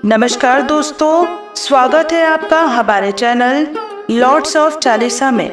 नमस्कार दोस्तों, स्वागत है आपका हमारे चैनल लॉर्ड्स ऑफ चालीसा में।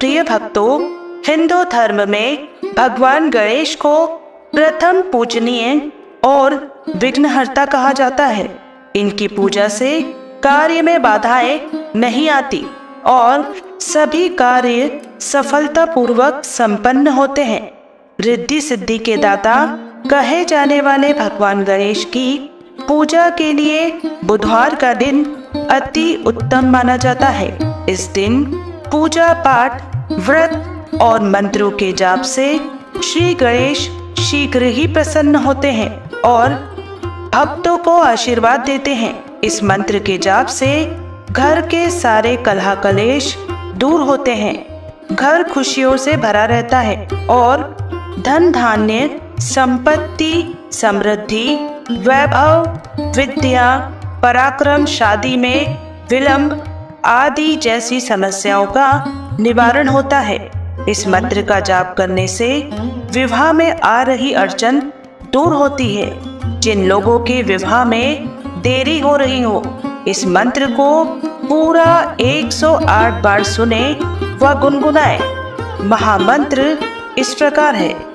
प्रिय भक्तों, हिंदू धर्म में भगवान गणेश को प्रथम पूजनीय और विघ्नहर्ता कहा जाता है। इनकी पूजा से कार्य में बाधाएं नहीं आती और सभी कार्य सफलतापूर्वक संपन्न होते हैं। रिद्धि सिद्धि के दाता कहे जाने वाले भगवान गणेश की पूजा के लिए बुधवार का दिन अति उत्तम माना जाता है। इस दिन पूजा पाठ, व्रत और मंत्रों के जाप से श्री गणेश शीघ्र ही प्रसन्न होते हैं और भक्तों को आशीर्वाद देते हैं। इस मंत्र के जाप से घर के सारे कलह कलेश दूर होते हैं, घर खुशियों से भरा रहता है और धन धान्य, संपत्ति, समृद्धि, वैभव, विद्या, पराक्रम, शादी में विलंब आदि जैसी समस्याओं का निवारण होता है। इस मंत्र का जाप करने से विवाह में आ रही अड़चन दूर होती है। जिन लोगों के विवाह में देरी हो रही हो, इस मंत्र को पूरा 108 बार सुने व गुनगुनाए। महामंत्र इस प्रकार है।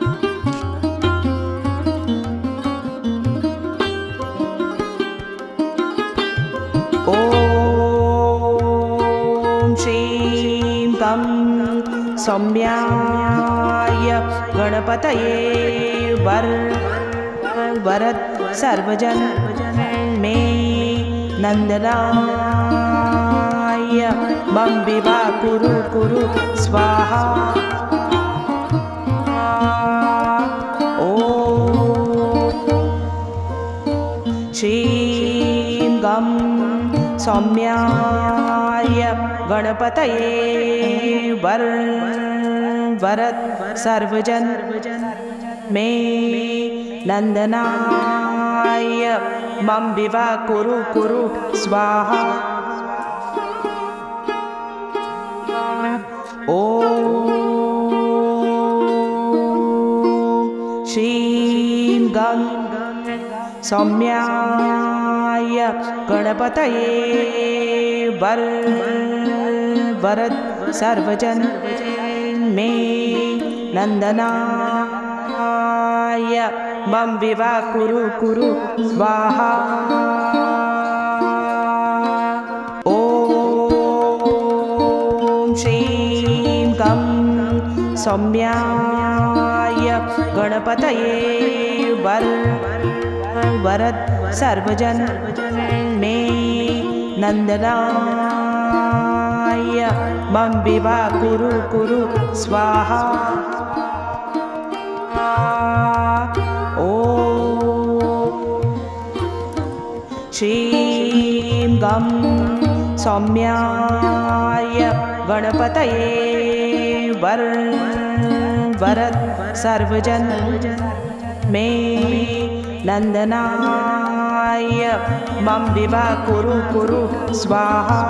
सौम्याय गणपतये वरद सर्वजन मे नंदनाय मम विवाह कुरु कुरु स्वाहा। श्रीं गं सौम्याय गणपतये वरद सर्वजन मे नंदनाय मम विवाह कुरु कुरु स्वाहा। श्रीं गं सौम्याय गणपतये वरद सर्वजन मे नंदनाय मम विवाह कुरु कुरु स्वाहा। ओम श्रीं गं सौम्याय गणपतये वरद सर्वजन मे नंदनाय मम विवाह कुरु कुरु स्वाहा। श्रीं गं सौम्याय गणपतये वरद सर्वजन मे नंदनाय मम विवाह कुरु कुरु स्वाहा।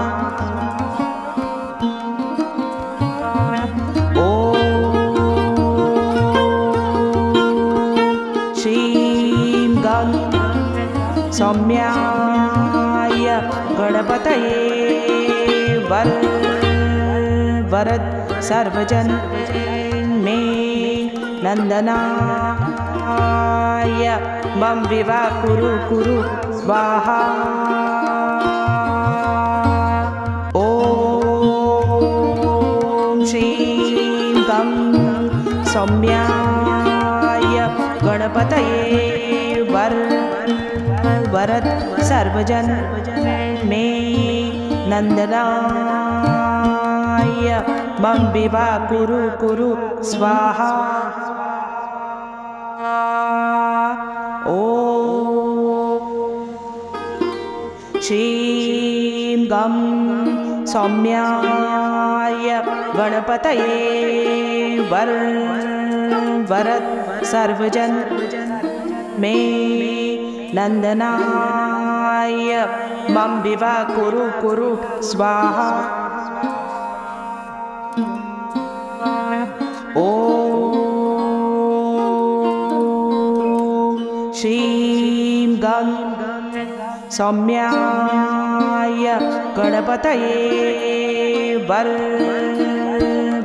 श्रीं गं सौम्याय गणपतये वरद सर्वजन मे नंदनाय मम विवाह कुरु कुरु स्वाहा। ओम श्रीं गं सौम्याय गणपतये वरद सर्वजन मे नंदनाय मम विवाह कुरु कुरु स्वाहा। श्रीं गं सौम्याय गणपतये वरद सर्वजन मे नंदनाय मम विवाह कुरु कुरु स्वाहा। श्रीं गं सौम्याय गणपतये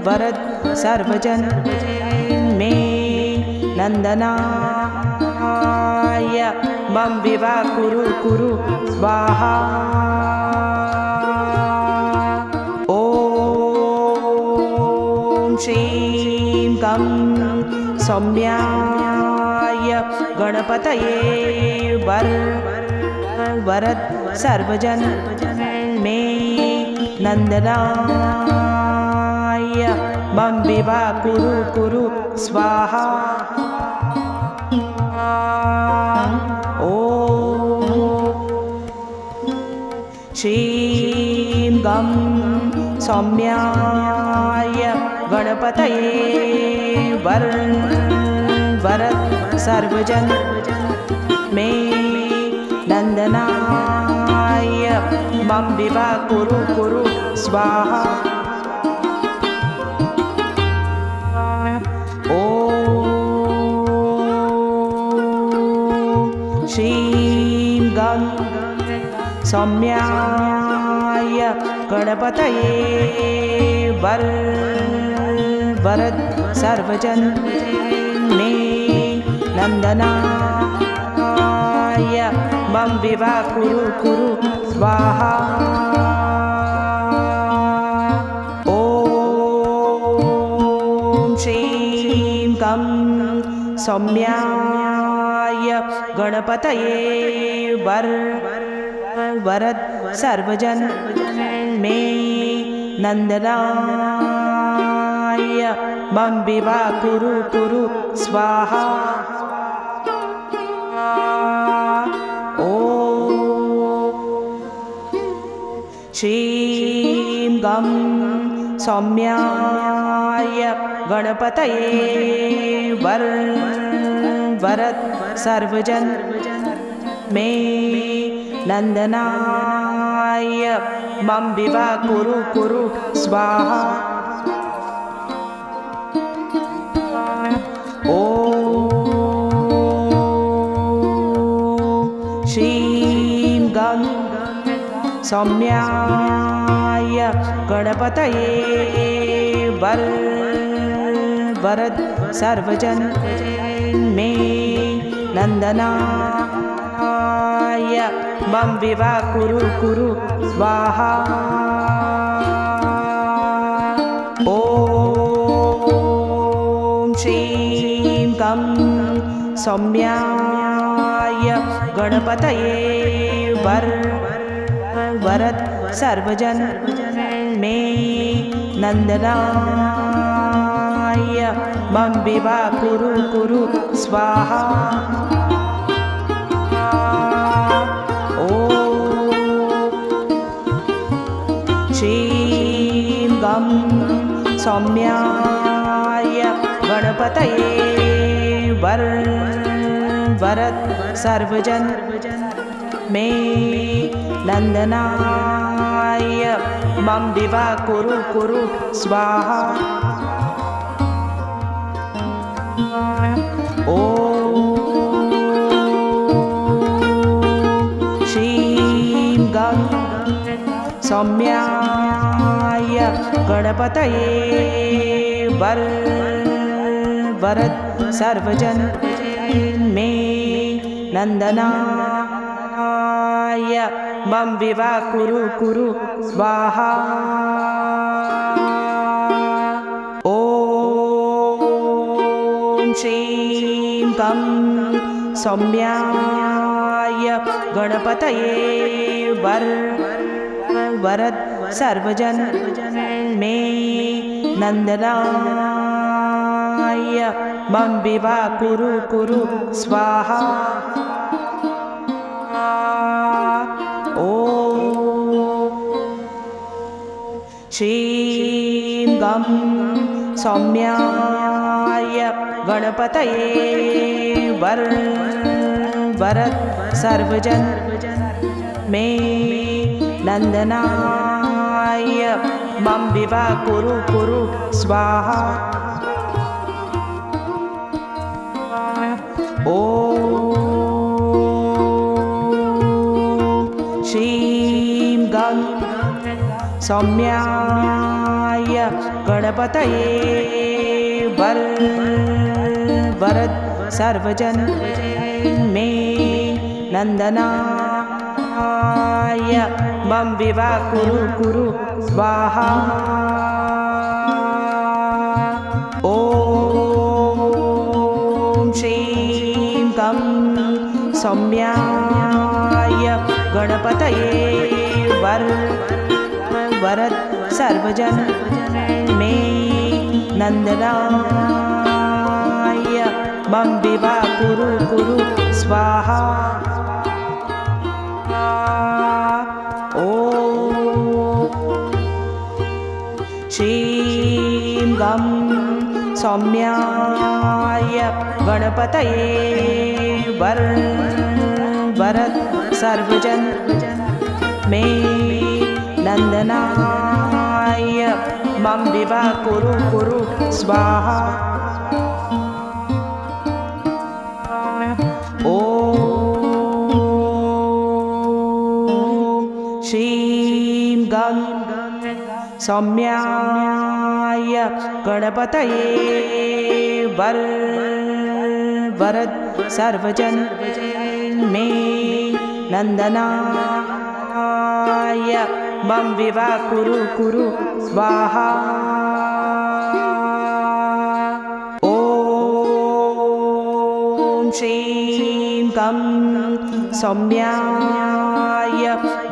वरद सर्वजन मे नंदनाय मम विवाह कुरु कुरु स्वाहा। ओम श्रीं गं सौम्याय गणपतये वरद सर्वजन मे नंदनाय मम विवाह कुरु कुरु स्वाहा। श्रीं गं सौम्याय गणपतये वरद सर्वजन मे नंदनाय मम विवाह कुरु कुरु स्वाहा। ओम श्रीं गं सौम्याय गणपतये वरद सर्वजन मे नंदनाय मम विवाह कुरु कुरु स्वाहा। ओम श्रीं गं सौम्याय गणपतये वरद सर्वजन मे नंदनाय मम विवाह कुरु कुरु स्वाहा। श्रीं गं सौम्याय गणपतये वरद सर्वजन मे नंदनाय मम विवाह कुरु कुरु स्वाहा। ओम श्रीं गं सौम्याय गणपतये वरद सर्वजन मे नंदनाय मम विवाह कुरु कुरु स्वाहा। ओम श्रीं गं सौम्याय गणपतये वरद सर्वजन मे नंदनाय मम विवाह कुरु कुरु स्वाहा। श्रीं गं सौम्याय गणपतये वरद सर्वजन मे नंदनाय मम विवाह कुरु कुरु स्वाहा। ओम श्रीं गं सौम्याय गणपतये वरद सर्वजन मे नंदनाय मम विवाह कुरु कुरु स्वाहा। ओम श्रीं गं सौम्याय गणपतये वरद सर्वजन मे नंदनाय मम विवाह कुरु कुरु स्वाहा। श्रीं गं सौम्याय गणपतये वरद सर्वजन मे नंदनाय मम विवाह कुरु कुरु स्वाहा। ओम सौम्याय गणपतये वरद सर्वजन मे नंदनाय मम विवाह कुरु कुरु स्वाहा। ओम श्रीं गं सौम्याय गणपतये वरद सर्वजन मे नंदनाय मम विवाह कुरु कुरु स्वाहा। श्रीं गं सौम्याय गणपतये वरद सर्वजन मे नंदनाय मम विवाह कुरु कुरु स्वाहा। श्रीं गं सौम्याय गणपतये वरद सर्वजन मे नंदनाय मम विवाह कुरु कुरु स्वाहा। ओम श्रीं गं सौम्याय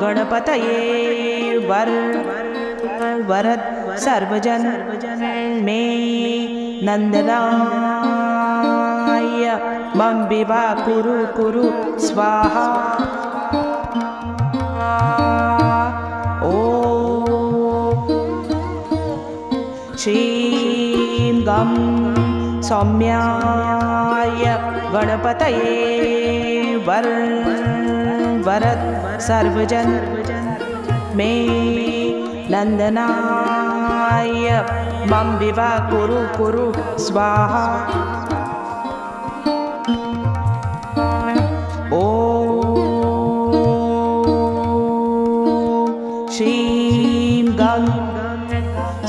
गणपतये वरद सर्वजन मे नंदनाय मम विवाह कुरु कुरु स्वाहा। श्रीं गं सौम्याय गणपतये वरद सर्वजन मे नंदनाय मम विवाह कुरु कुरु स्वाहा। श्रीं गं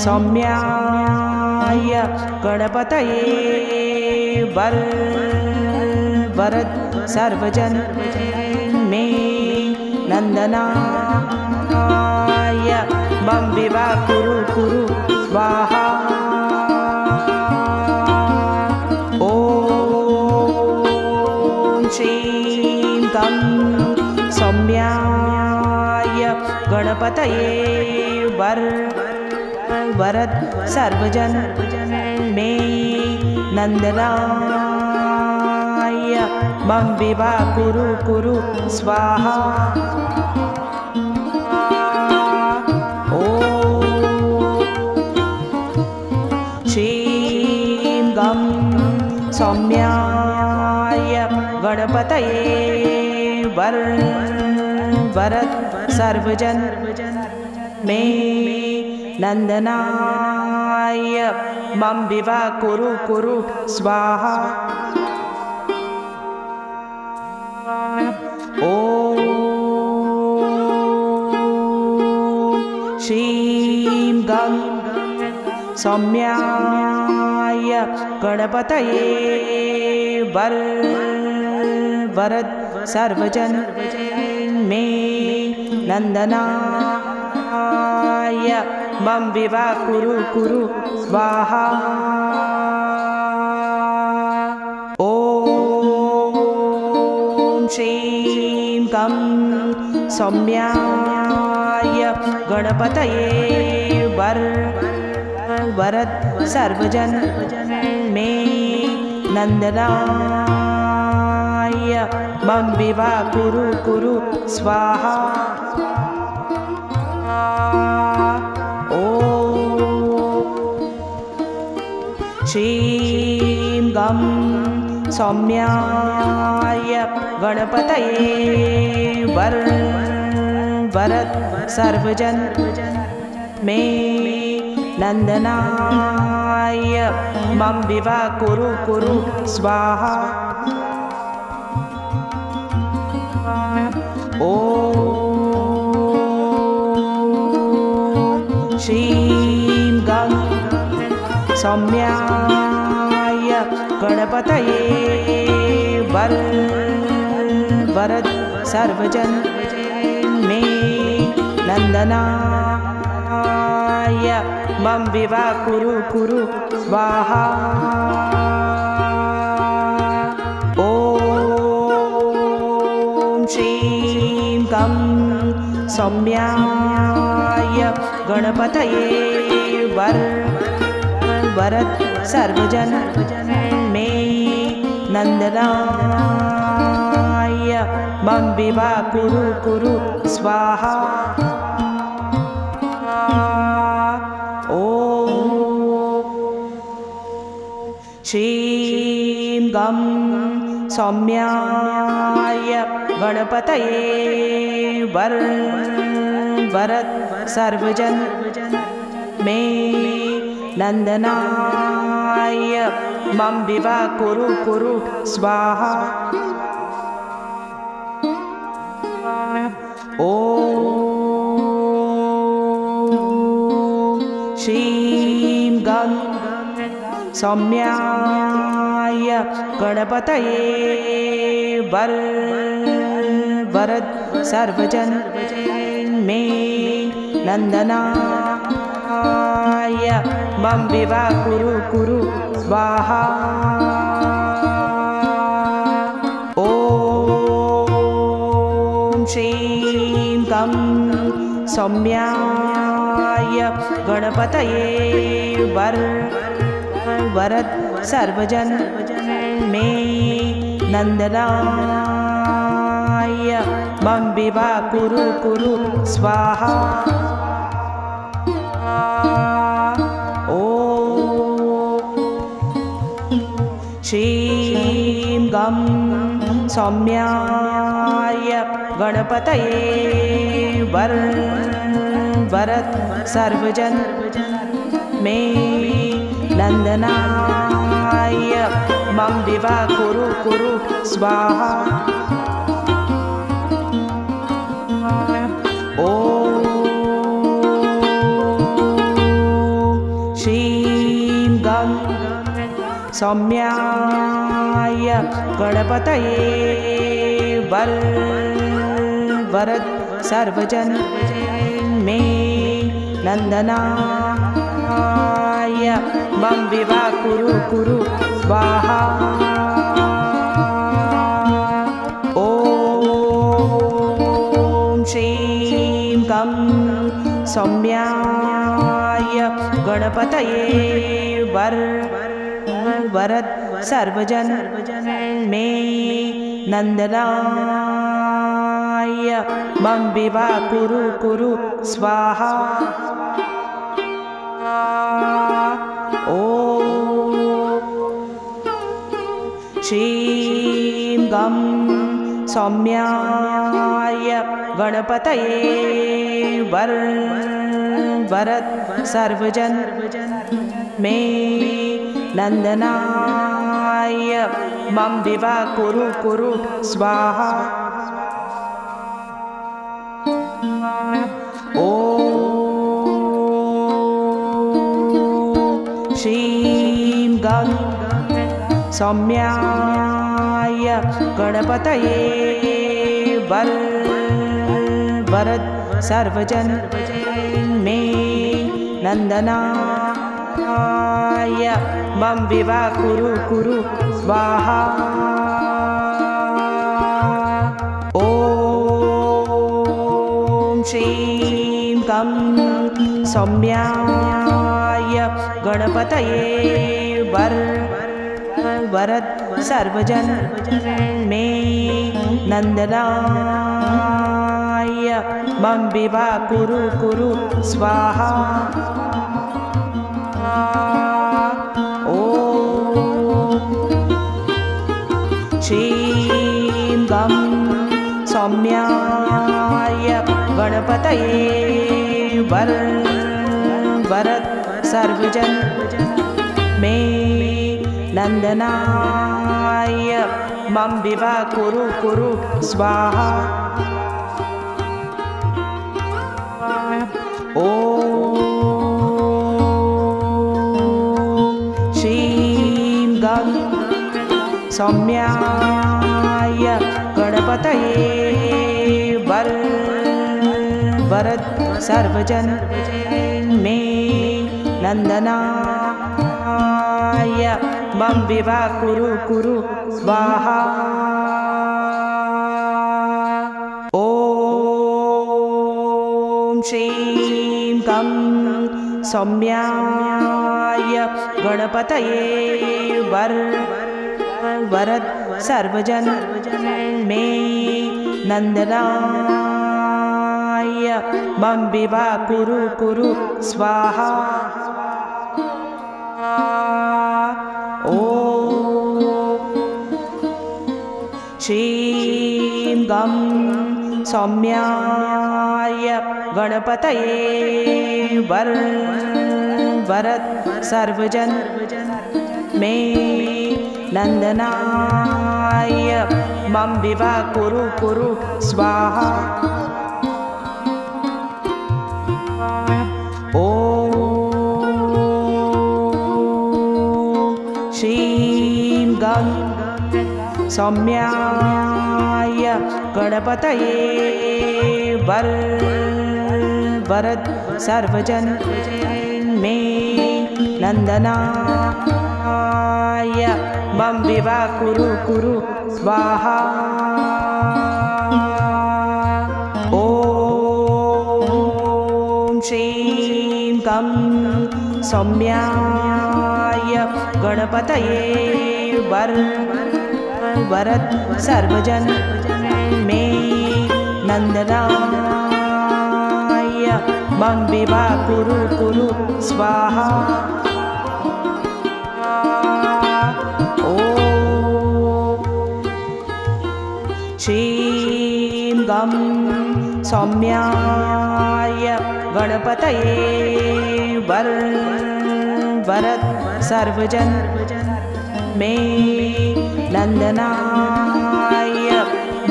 सौम्याय गणपतये वरद सर्वजन मे नंदनाय मम विवाह कुरु कुरु स्वाहा। ओम श्रीं गं सौम्याय गणपतये वरद सर्वजन मे नंदनाय मम विवाह कुरु कुरु स्वाहा। श्रीं गं सौम्याय गणपतये वरद सर्वजन मे नंदनाय मम विवाह कुरु कुरु स्वाहा। श्रीं गं सौम्याय गणपतये वरद सर्वजन मे नंदनाय मम विवाह कुरु कुरु स्वाहा। ओम श्रीं गं सौम्याय गणपतये वरद सर्वजन मे नंदनाय मम विवाह कुरु कुरु स्वाहा। श्रीं गं सौम्याय गणपतये वरद सर्वजन मे नंदनाय मम विवाह कुरु कुरु स्वाहा। ओम सौम्याय गणपतये वरद सर्वजन मे नंदनाय मम विवाह कुरु कुरु स्वाहा। ओम श्रीं गं सौम्याय गणपतये वरद सर्वजन मे नंदनाय मम विवाह कुरु कुरु स्वाहा। श्रीं गं सौम्याय गणपतये वरद सर्वजन मे नंदनाय मम विवाह कुरु कुरु स्वाहा। ओम श्रीं गं सौम्याय गणपतये वरद सर्वजन मे नंदनाय मम विवाह कुरु कुरु स्वाहा। ओम श्रीं गं सौम्याय गणपतये वरद सर्वजन मे नंदनाय मम विवाह कुरु कुरु स्वाहा। श्रीं गं सौम्याय गणपतये वरद सर्वजन मे नंदनाय मम विवाह कुरु कुरु स्वाहा। ओम श्रीं गं सौम्याय गणपतये वरद सर्वजन मे नंदनाय मम विवाह कुरु कुरु स्वाहा। ओम श्रीं गं सौम्याय गणपतये वरद सर्वजन मे नंदनाय मम विवाह कुरु कुरु स्वाहा। ओम श्रीं गं सौम्याय गणपतये वरद सर्वजन मे नंदनाय मम विवाह कुरु कुरु स्वाहा। ओम श्रीं गं सौम्याय गणपतये वरद सर्वजन मे नंदनाय मम विवाह कुरु कुरु स्वाहा। ओम श्रीं गं सौम्याय गणपतये वरद सर्वजन मे नंदनाय मम विवाह कुरु कुरु स्वाहा। श्रीं गं सौम्याय गणपतये वरद सर्वजन मे नंदनाय मम विवाह कुरु कुरु स्वाहा। ओम गं सौम्याय गणपतये वरद सर्वजन मे नंदनाय मम विवाह कुरु कुरु स्वाहा। ओम श्रीं गं सौम्याय गणपतये वरद सर्वजन मे नंदनाय मम विवाह कुरु कुरु स्वाहा। ओम श्रीं गं सौम्याय गणपतये वरद सर्वजन मे नंदनाय मम विवाह कुरु कुरु स्वाहा। ओम श्रीं गं सौम्याय गणपतये वरद सर्वजन मे नंदनाय मम विवाह कुरु कुरु स्वाहा। ओम श्रीं गं सौम्याय गणपतये वरद सर्वजन मे नंदनाय मम विवाह कुरु कुरु स्वाहा। ओम श्रीं गं सौम्याय गणपतये वरद सर्वजन मे नंदनाय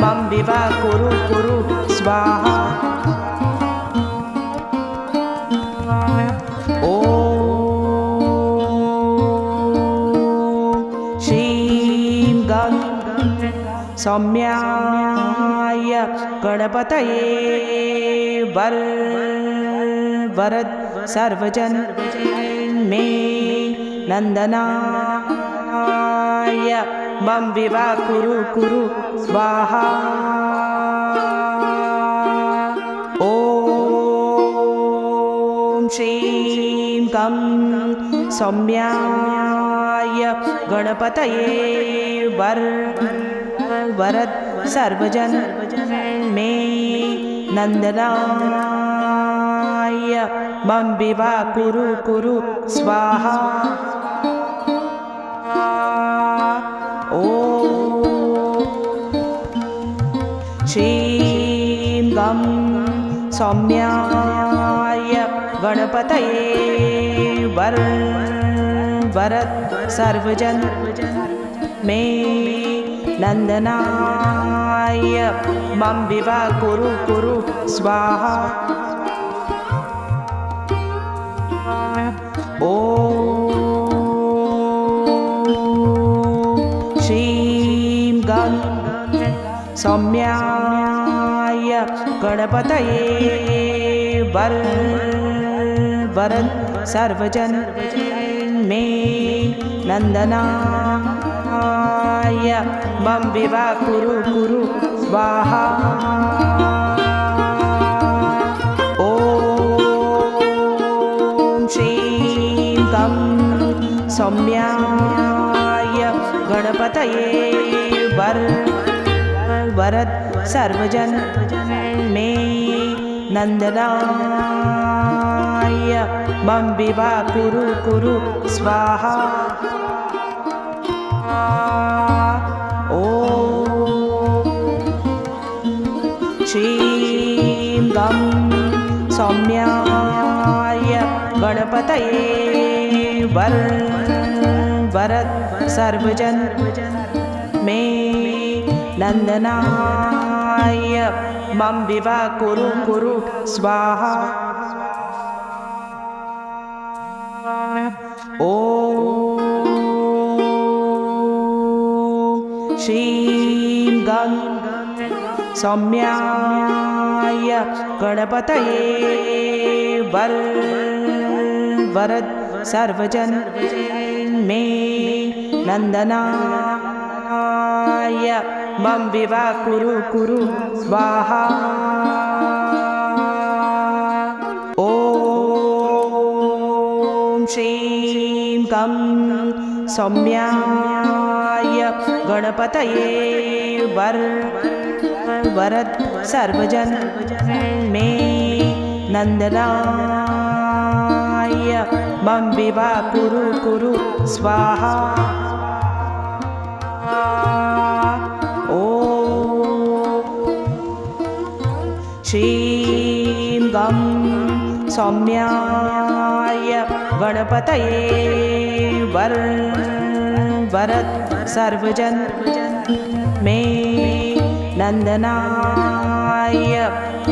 मम विवाह कुरु कुरु स्वाहा। ओम श्रीं गं सौम्याय गणपतये वरद सर्वजन मे नंदनाय मम विवाह कुरु कुरु स्वाहा। ओम श्रीं गं सौम्याय गणपतये वरद सर्वजन मे नंदनाय मम विवाह कुरु कुरु स्वाहा। ओम श्रीं गं सौम्याय गणपतये वरद सर्वजन मे नंदनाय मम विवाह कुरु कुरु स्वाहा। ओम श्रीं गं सौम्याय गणपतये वरद सर्वजन मे नंदनाय मम विवाह कुरु कुरु स्वाहा। ओम श्रीं गं सौम्याय गणपतये वरद सर्वजन मे नंदनाय मम विवाह कुरु कुरु स्वाहा। ओम श्रीं गं सौम्याय गणपतये वरद सर्वजन मे नंदनाय मम विवाह कुरु कुरु स्वाहा। ओम श्रीं गं सौम्याय गणपतये वरद सर्वजन मे नंदनाय मम विवाह कुरु स्वाहा। ओम श्रीं गं सौम्याय गणपतये वरद सर्वजन मे नंदनाय मम विवाह कुरु स्वाहा। श्रीं गं सौम्याय गणपतये वरद सर्वजन मे नंदनाय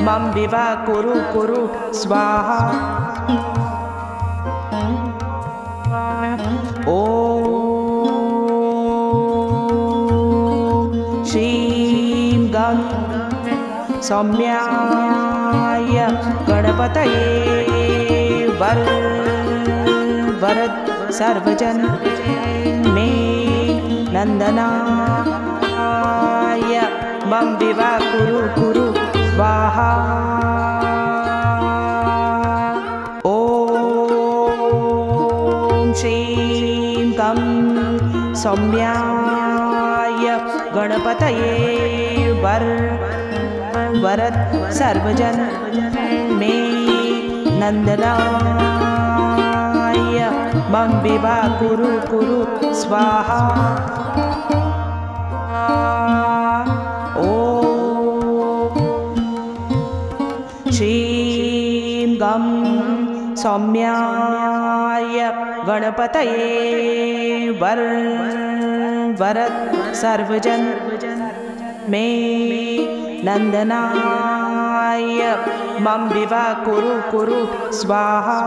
मम विवाह कुरु स्वाहा। श्रीं गं सौम्याय गणपतये वरद सर्वजन मे नंदनाय मम विवाह कुरु स्वाहा। ओम श्रीं गं सौम्याय गणपतये वरद सर्वजन मे नंदनाय मम विवाह कुरु स्वाहा। श्रीं गं सौम्याय गणपतये वरद सर्वजन मे नंदनाय मम विवाह कुरु स्वाहा।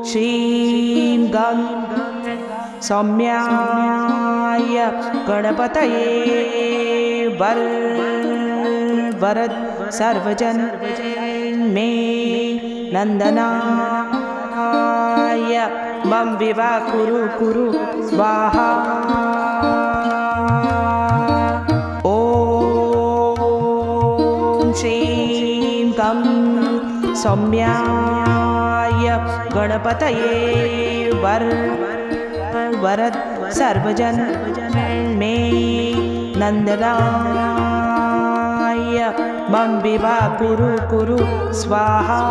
श्रीं गं सौम्याय गणपतये वरद सर्वजन मे नंदनाय मम विवाह कुरु स्वाहा। ओम श्रीं गं सौम्याय गणपतये वरद सर्वजन मे नंदनाय मम विवाह कुरु स्वाहा।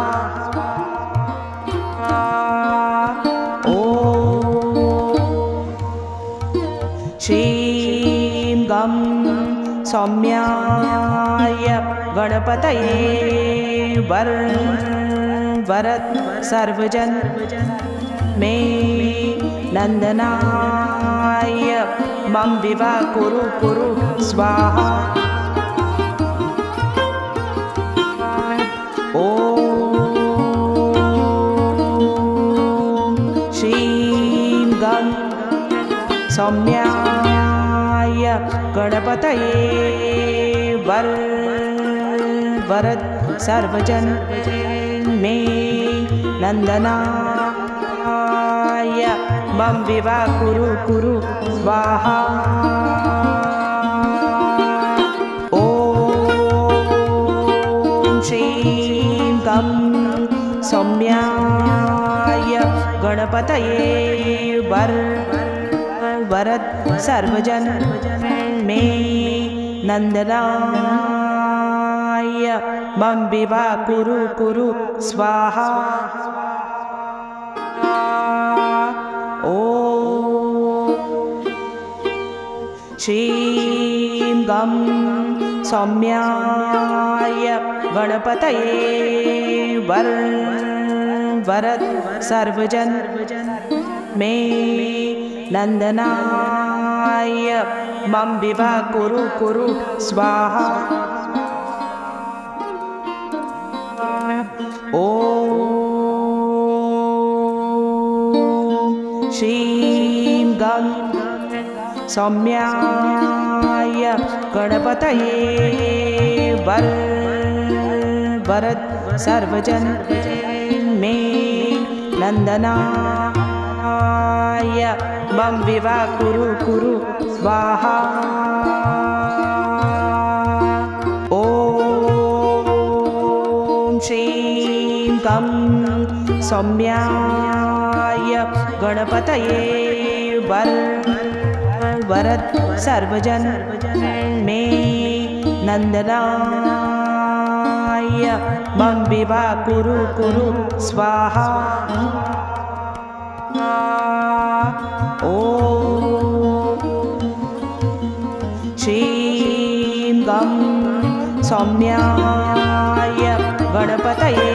श्रीं गं सौम्याय गणपतये वरद सर्वजन मे नंदनाय मम विवाह कुरु स्वाहा। श्रीं गं सौम्याय गणपतये वरद सर्वजन मे नंदनाय मम विवाह कुरु स्वाहा। ओम श्रीं गं सौम्याय गणपतये वरद सर्वजन मे नंदनाय मम विवाह कुरु स्वाहा। श्रीं गं सौम्याय गणपतये वरद सर्वजन मे नंदनाय मम विवाह कुरु स्वाहा। ओम सौम्याय गणपतये वरद सर्वजन मे नंदनाय मम विवाह कुरु कुरु स्वाहा। ओम श्रीं गं सौम्याय गणपतये वरद सर्वजन मे नंदनाय मम विवाह कुरु कुरु स्वाहा। ओम श्रीं गं सौम्याय गणपतये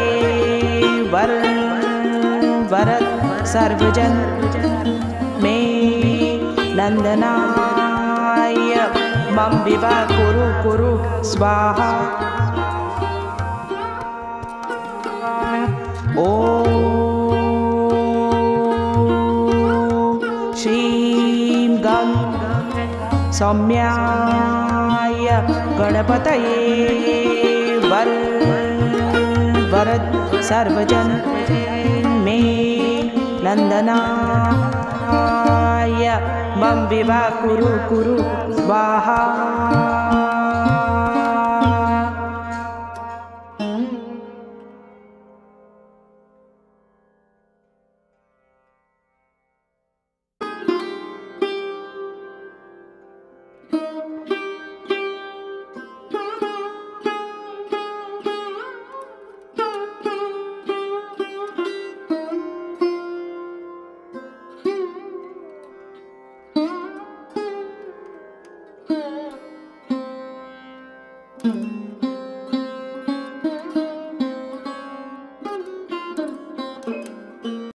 वरद सर्वजन मे नंदनाय मम विवाह कुरु कुरु स्वाहा। ओम श्रीं गं सौम्याय गणपतये वरद सर्वजन मे नंदनाय मम विवाह कुरु कुरु स्वाहा।